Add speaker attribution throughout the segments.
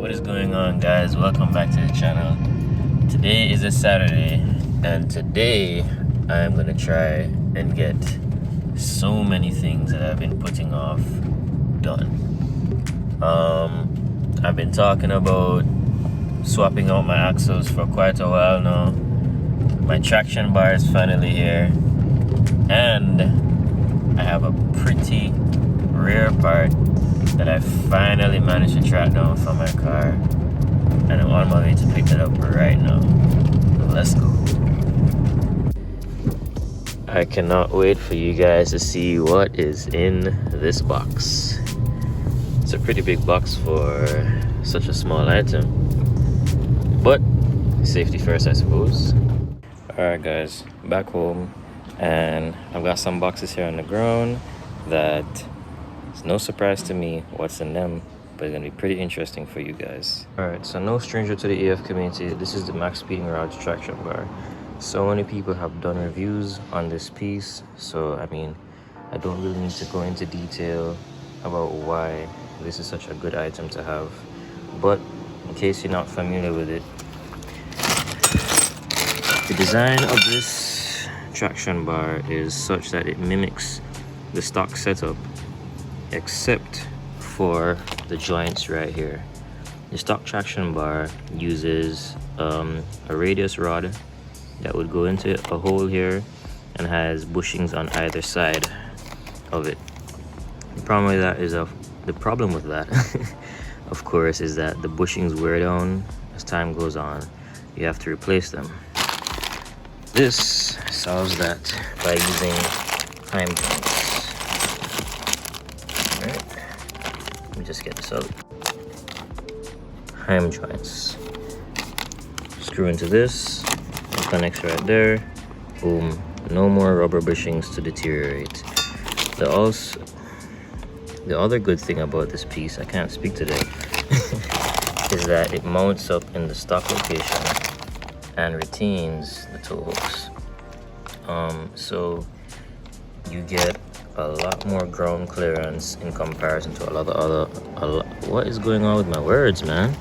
Speaker 1: What is going on, guys? Welcome back to the channel. Today is a Saturday, and today I am gonna try and get so many things that I've been putting off done. I've been talking about swapping out my axles for quite a while now. My traction bar is finally here, and I have a pretty rare part that I finally managed to track down for my car, and I'm on my way to pick it up right now. Let's go. I cannot wait for you guys to see what is in this box. It's a pretty big box for such a small item, but safety first, I suppose. Alright guys, back home, and I've got some boxes here on the ground that it's no surprise to me what's in them, but it's gonna be pretty interesting for you guys. Alright, so no stranger to the EF community, this is the Maxpeedingrods Traction Bar. So many people have done reviews on this piece, so I mean, I don't really need to go into detail about why this is such a good item to have. But in case you're not familiar with it, the design of this traction bar is such that it mimics the stock setup, except for the joints right here. The stock traction bar uses a radius rod that would go into a hole here and has bushings on either side of it. The problem with that is of course, is that the bushings wear down as time goes on. You have to replace them. This solves that by using time joints. Let me just get this out. Heim joints. Screw into this, it connects right there. Boom. No more rubber bushings to deteriorate. The other good thing about this piece, I can't speak today, is that it mounts up in the stock location and retains the tow hooks. So you get a lot more ground clearance in comparison to a lot of other what is going on with my words, man?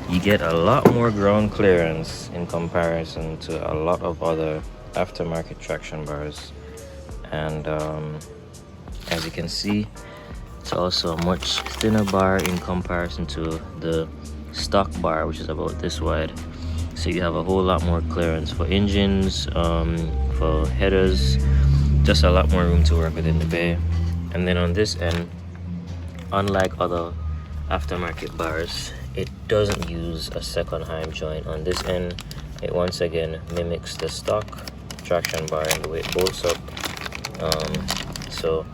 Speaker 1: You get a lot more ground clearance in comparison to a lot of other aftermarket traction bars, and as you can see, it's also a much thinner bar in comparison to the stock bar, which is about this wide. So you have a whole lot more clearance for engines, for headers, just a lot more room to work with in the bay. And then on this end, unlike other aftermarket bars, it doesn't use a second Heim joint. On this end, it once again mimics the stock traction bar and the way it bolts up. So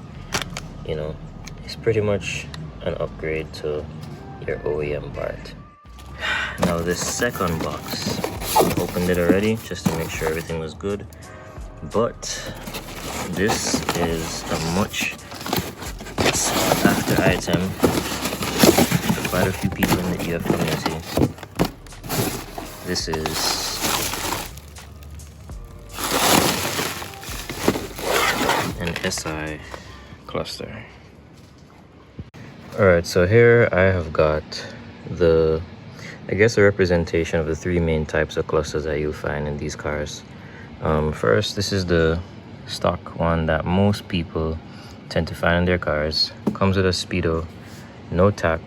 Speaker 1: you know, it's pretty much an upgrade to your OEM part. Now this second box, I opened it already just to make sure everything was good, but this is a much sought after item for quite a few people in the EF community. This is an SI cluster. Alright, so here I have got a representation of the three main types of clusters that you'll find in these cars. First, this is the stock one that most people tend to find in their cars. Comes with a speedo, no tach,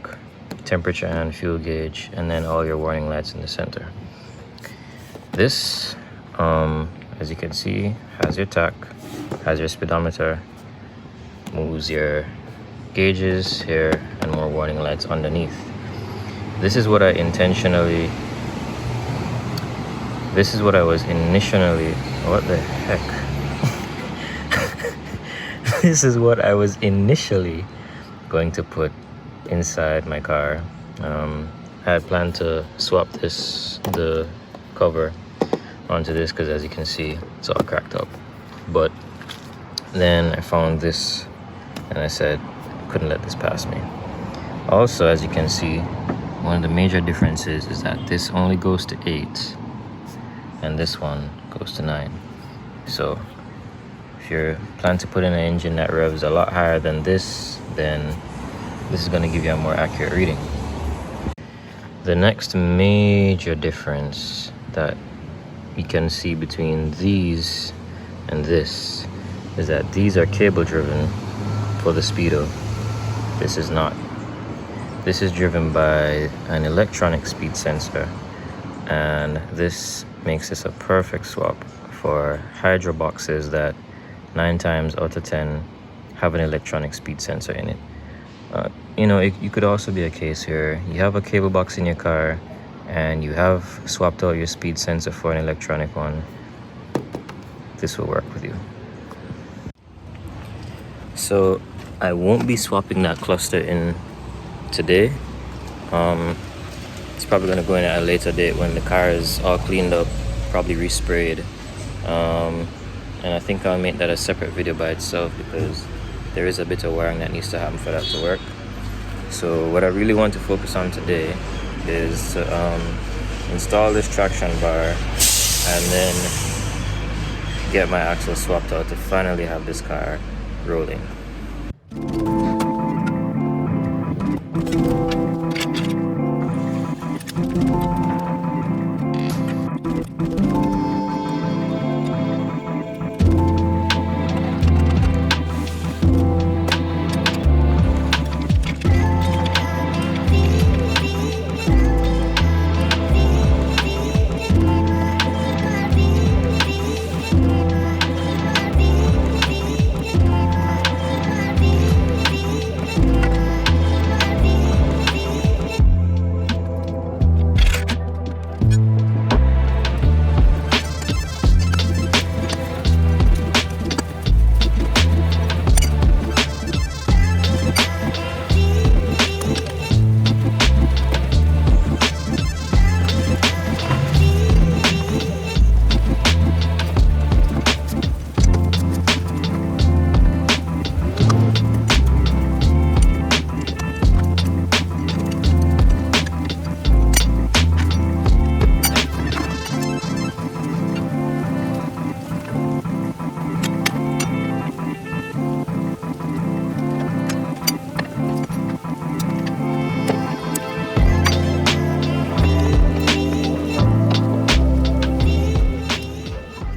Speaker 1: temperature and fuel gauge, and then all your warning lights in the center. This, as you can see, has your tach, has your speedometer, moves your gauges here, and more warning lights underneath. This is what I was initially, what the heck? This is what I was initially going to put inside my car. I had planned to swap the cover onto this, because as you can see, it's all cracked up. But then I found this and I said, couldn't let this pass me. Also, as you can see, one of the major differences is that this only goes to 8 and this one goes to 9. So if you're planning to put in an engine that revs a lot higher than this, then this is going to give you a more accurate reading. The next major difference that you can see between these and this is that these are cable driven for the Speedo. This is not. This is driven by an electronic speed sensor, and this makes this a perfect swap for hydro boxes that 9 times out of 10 have an electronic speed sensor in it. You know, you could also be a case here. You have a cable box in your car and you have swapped out your speed sensor for an electronic one. This will work with you. So I won't be swapping that cluster in today. It's probably going to go in at a later date when the car is all cleaned up, probably resprayed. And I think I'll make that a separate video by itself because there is a bit of wiring that needs to happen for that to work. So what I really want to focus on today is install this traction bar and then get my axle swapped out to finally have this car rolling.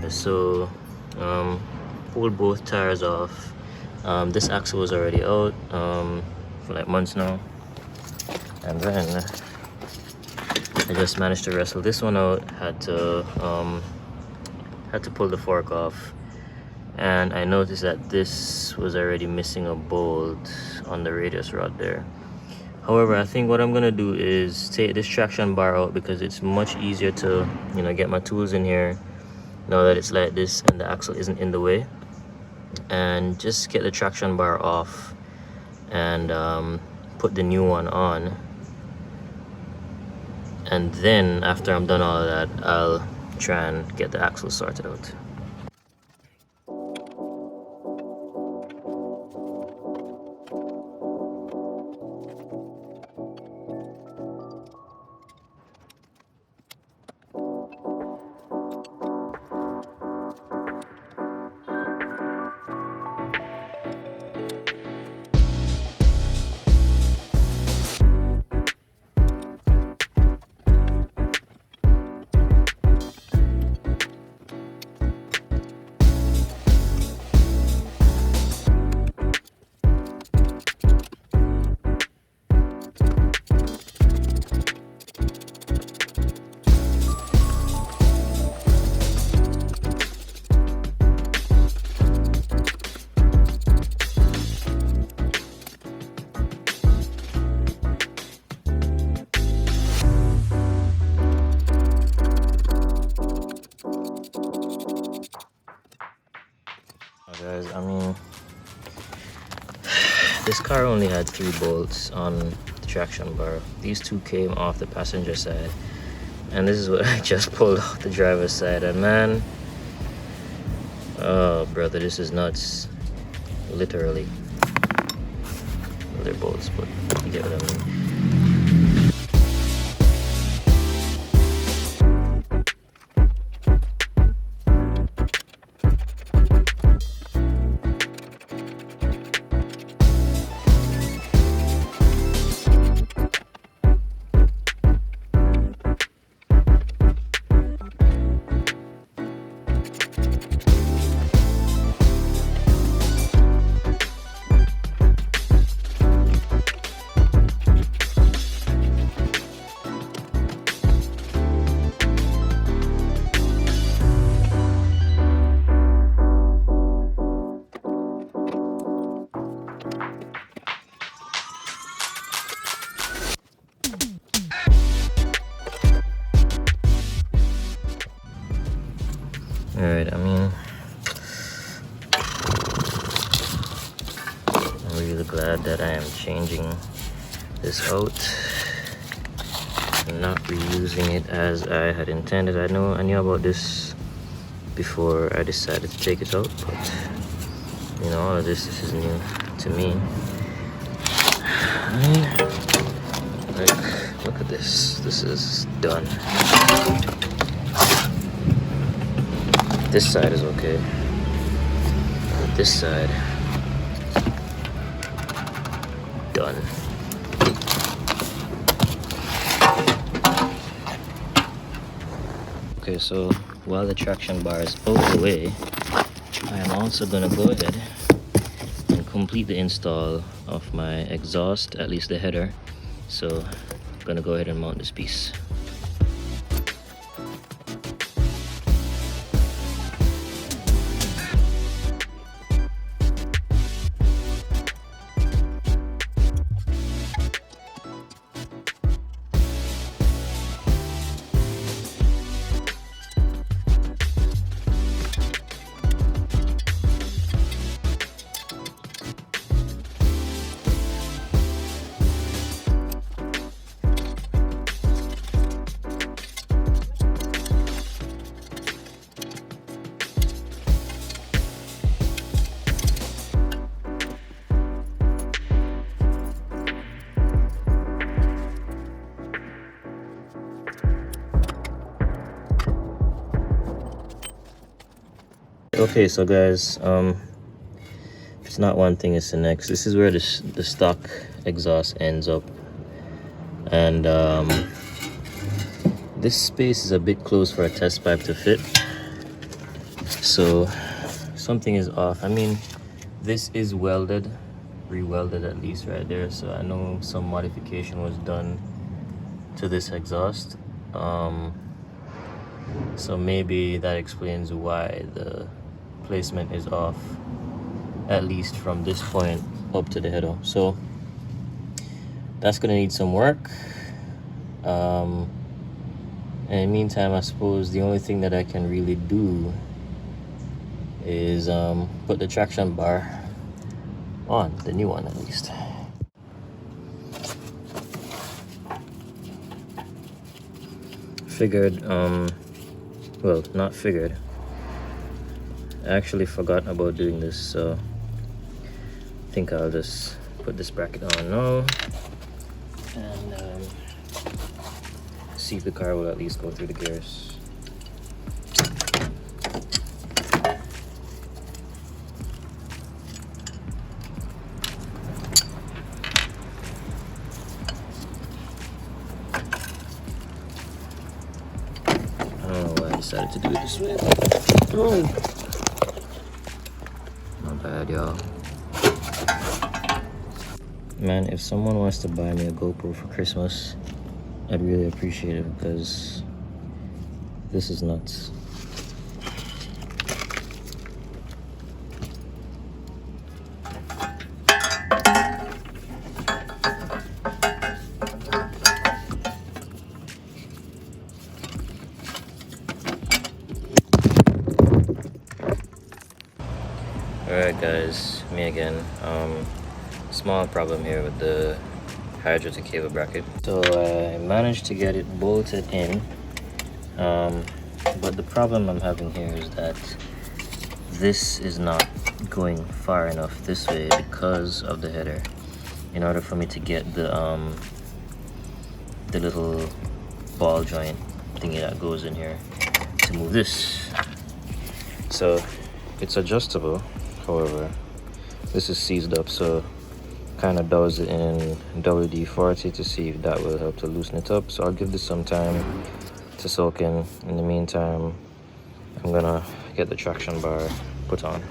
Speaker 1: So pulled both tires off. This axle was already out for like months now, and then I just managed to wrestle this one out. Had to pull the fork off, and I noticed that this was already missing a bolt on the radius rod there. However, I think what I'm gonna do is take this traction bar out because it's much easier to, you know, get my tools in here now that it's like this and the axle isn't in the way, and just get the traction bar off and put the new one on. And then after I'm done all of that, I'll try and get the axle sorted out. Guys, I mean, this car only had 3 bolts on the traction bar. These 2 came off the passenger side, and this is what I just pulled off the driver's side. And man, oh brother, this is nuts. Literally. Well, they're bolts, but you get what I mean. Alright, I mean, I'm really glad that I am changing this out and not reusing it as I had intended. I knew about this before I decided to take it out, but you know, all of this is new to me. Like, look at this. This is done. This side is okay. But this side, done. Okay, so while the traction bar is out of the way, I am also gonna go ahead and complete the install of my exhaust, at least the header. So I'm gonna go ahead and mount this piece. Okay, so guys, it's not one thing, it's the next. This is where the stock exhaust ends up, and this space is a bit close for a test pipe to fit, so something is off. I mean, this is welded, re-welded at least right there, so I know some modification was done to this exhaust. So maybe that explains why the placement is off, at least from this point up to the header. So that's gonna need some work. In the meantime, I suppose the only thing that I can really do is put the traction bar on, the new one at least. Figured, well, not figured, I actually forgot about doing this, so I think I'll just put this bracket on now and see if the car will at least go through the gears. I don't know why I decided to do it this way. Oh. Not bad, y'all. Man, if someone wants to buy me a GoPro for Christmas, I'd really appreciate it, because this is nuts. Alright guys, me again. Small problem here with the hydro to cable bracket. So I managed to get it bolted in, but the problem I'm having here is that this is not going far enough this way because of the header. In order for me to get the little ball joint thingy that goes in here to move this. So it's adjustable, however this is seized up, so kind of does it in WD-40 to see if that will help to loosen it up. So I'll give this some time to soak in. In the meantime, I'm gonna get the traction bar put on.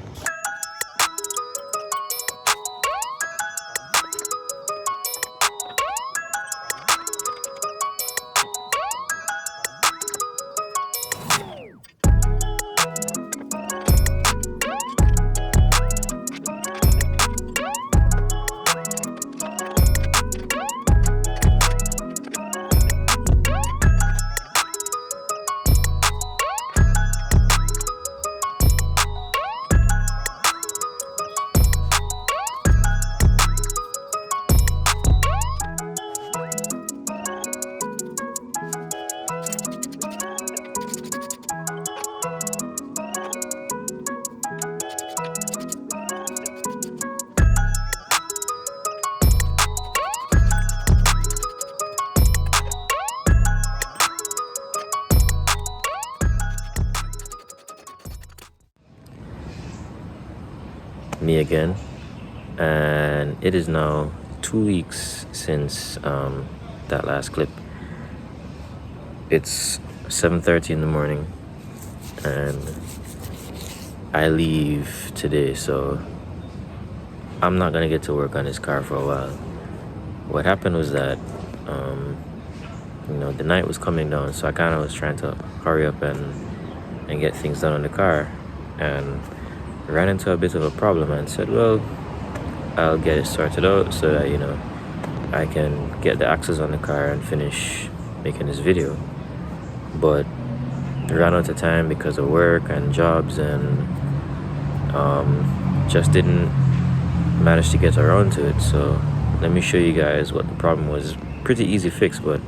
Speaker 1: me again, and it is now 2 weeks since that last clip. It's 7:30 in the morning, and I leave today, so I'm not gonna get to work on this car for a while. What happened was that the night was coming down, so I kind of was trying to hurry up and get things done on the car, and ran into a bit of a problem, and said, well, I'll get it sorted out so that I can get the axles on the car and finish making this video. But ran out of time because of work and jobs, and just didn't manage to get around to it. So let me show you guys what the problem was. Pretty easy fix, but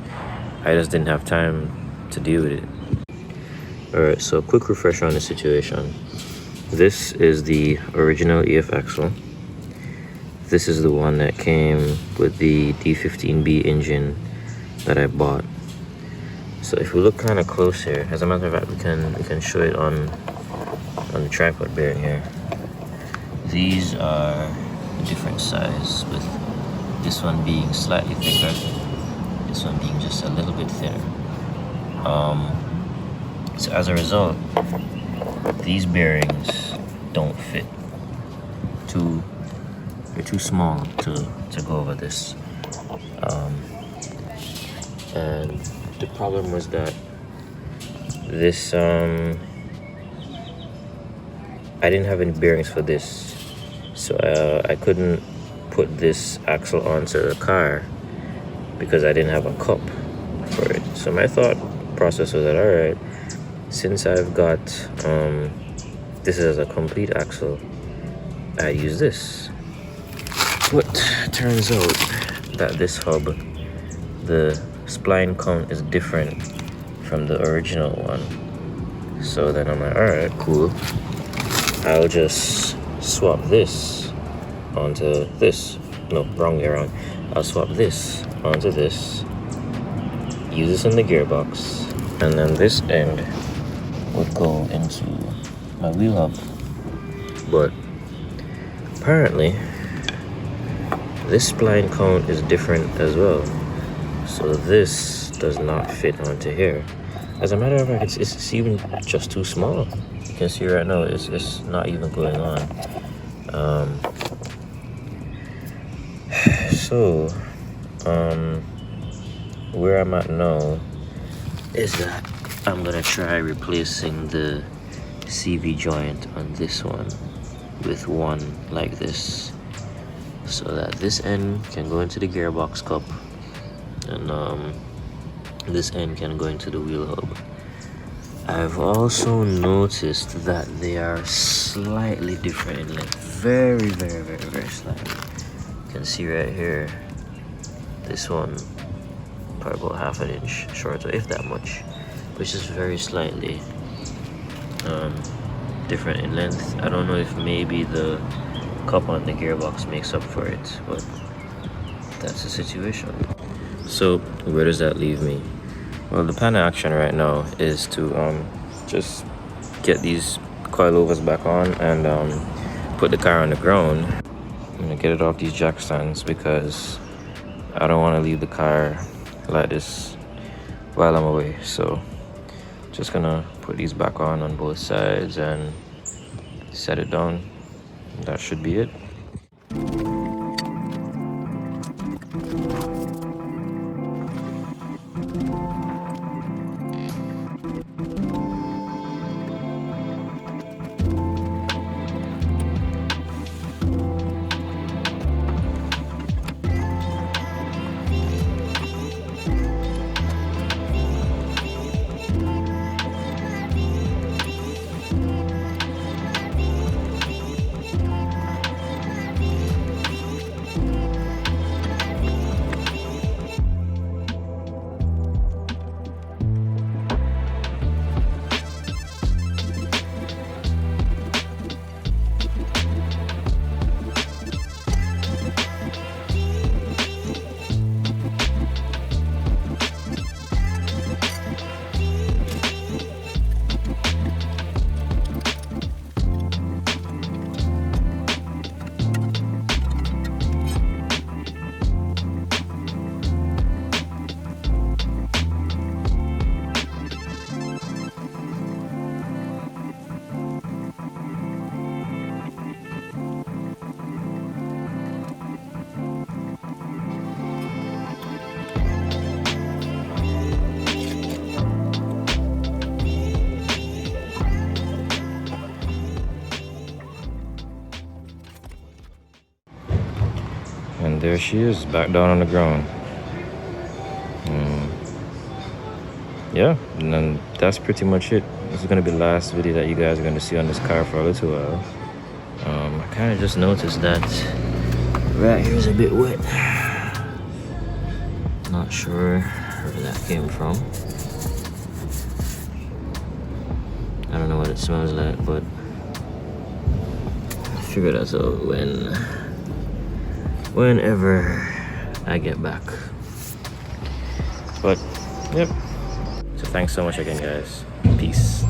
Speaker 1: I just didn't have time to deal with it. Alright, so quick refresher on the situation. This is the original EF axle. This is the one that came with the D15B engine that I bought. So if we look kind of close here, as a matter of fact, we can show it on the tripod bearing here. These are a different size, with this one being slightly thicker, this one being just a little bit thinner. So as a result, these bearings don't fit. They're too small to go over this. And the problem was that this I didn't have any bearings for this, so I couldn't put this axle onto the car because I didn't have a cup for it. So my thought process was that, all right, since I've got this is a complete axle, I use this. But turns out that this hub, the spline count is different from the original one. So then I'm like, all right, cool, I'll just swap this onto this. No, wrong way around. I'll swap this onto this, use this in the gearbox, and then this end would go into my wheel hub. But apparently this spline count is different as well, so this does not fit onto here. As a matter of fact, it's even just too small. You can see right now it's not even going on. So where I'm at now is that I'm gonna try replacing the CV joint on this one with one like this, so that this end can go into the gearbox cup, and this end can go into the wheel hub. I've also noticed that they are slightly different in length, very slightly. You can see right here, this one probably about half an inch shorter, if that much, which is very slightly different in length. I don't know if maybe the cup on the gearbox makes up for it, but that's the situation. So where does that leave me? Well, the plan of action right now is to just get these coilovers back on and put the car on the ground. I'm gonna get it off these jack stands because I don't want to leave the car like this while I'm away. So just gonna put these back on both sides and set it down. That should be it. And there she is, back down on the ground. Yeah, and then that's pretty much it. This is gonna be the last video that you guys are gonna see on this car for a little while. I kind of just noticed that right here is a bit wet. Not sure where that came from. I don't know what it smells like, but I'll figure that out whenever I get back. But yep. So thanks so much again, guys. Peace.